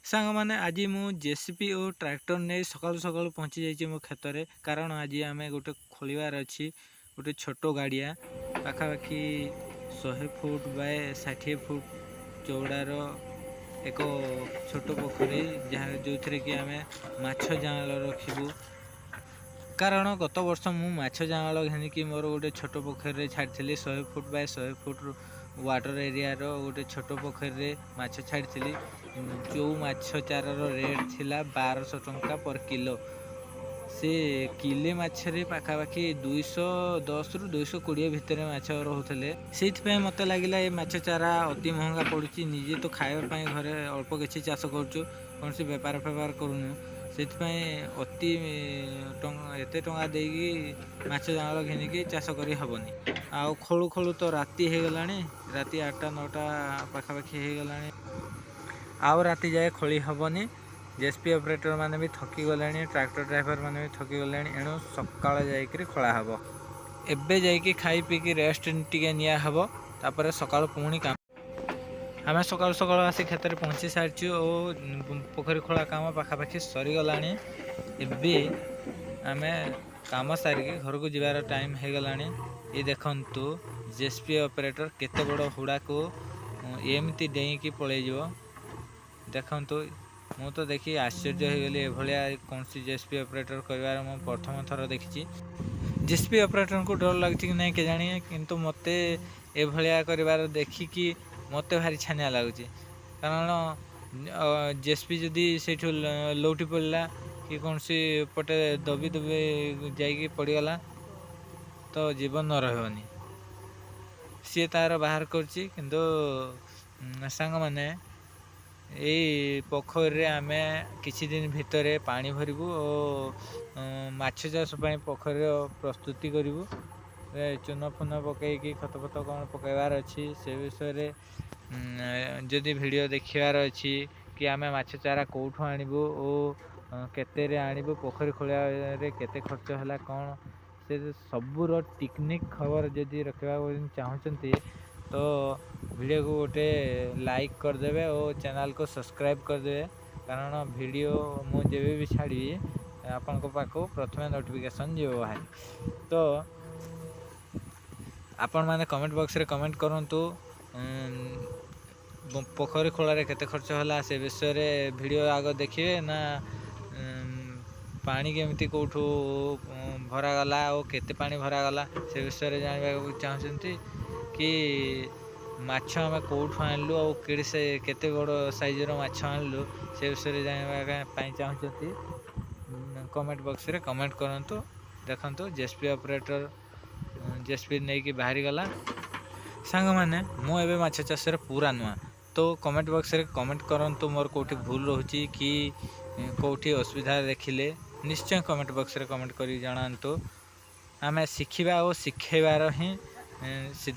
सांग मैंने आज मु जेसीपी और ट्रैक्टर नहीं सकाल सकाल पहुँची जाइए मो खेत में कारण आज आम गोटे खोलार अच्छी गोटे छोट गाड़िया पाखापाखि 100 फुट बाय 60 फुट चौड़ार एक छोट पोखरी जहाँ जो थी कि आम माछ जाँल रखू कारण गत वर्ष मु माछ जाँल घिनिकी मोर गोटे छोट पोखरी छाड़ी 100 foot by 100 foot water area गोटे छोट पोखरी माछ छाड़ी जो माछ चारार रेट थिला 1200 टंका पर किलो से किले मछरे पाखापाखि 210 रु 220 भितर माछ रोते से मत लगे ये माछ चारा अति महंगा पड़ुची निजे तो खावाई घरे अल्प किसी चाष करुँ कौन सी बेपार फेपार करूँ से अति एत टाँग देकी माछ जाँल घिनिकी चाष कर हेनी आउ खोलु खोलु तो राति हो गला राति 8टा 9टा पाखापाखि हो गला आउ राति जाए खोली हेनी जेसीपी ऑपरेटर माने भी थकी गले ट्रैक्टर ड्राइवर माने भी थकी गले एणु सकाल जाकर खोला हम एबे जाइए खाई पीकी रेस्ट टी निया हम तापर सकाल पुणी काम आम सकाल सकाल आसी खेत में पहुँची सारी और पोखरी खोला काम पाखापाखि सरीगला एबे आम काम सारिकी घर को जीवार टाइम हो गला ये देखु जेसीपी ऑपरेटर केते बड़ हुड़ा को एमती डेईकी पलैज देखु मु तो देखी आश्चर्य हो गली एभलिया कौन सी जेसीपी ऑपरेटर कर प्रथम थर देखी जेसीपी ऑपरेटर को डर लगी कि नहीं के जानी किंतु मते एभलिया कर देखिकी मत भारी छानिया लगुच कारण जेसीपी जदि से लौटी पड़ा कि कौन सी पटे दबी दबी जाइए पड़गला तो जीवन न रही सी तार बाहर करछि किंतु सांग मैंने यही पोखरी आम किछि दिन भितर पानी भरबू और माछ चाष पोखरी प्रस्तुति करूँ चून फून पकईकि खत फत कौन पकड़ार अच्छी से विषय जदि वीडियो देखार अच्छी कि आम माछ चारा कौटू आणबू और केते आणबू पोखरी खोलिया केते खर्च है कौन से सबूर टेक्निक खबर जदि रखा चाहते तो वीडियो को गोटे लाइक करदे और चैनल को सब्सक्राइब करदे कारण वीडियो मुझे भी छाड़ी आपण पाक प्रथम नोटिफिकेशन जीव बाहर तो आपण मैंने कमेंट बॉक्स रे कमेंट करंतु पोखरी खोलारे केते खर्च होला से विषय वीडियो आग देखिए ना पानी केमती कौठू भरागला और केते पानी भरागला से विषय जानवा चाहते कि माछ आम कौठू आणलु और कि से केते बड़ साइजर माछ आणलु से विषय जानवा चाहते कमेंट बॉक्स रे कमेंट करंतु देखंतु जेसीपी ऑपरेटर जेसीपी नहीं कि बाहरी गला सांग मैंने मु एबे माछ चाष पूरा नुआ तो कमेंट बॉक्स रे कमेंट करंतु मोर कोठी भूल रोची कि कोठी असुविधा देखिले निश्चय कमेंट बॉक्स रे कमेंट करी जणांतु आमे शिखिबा और शिखेबार ही सीधा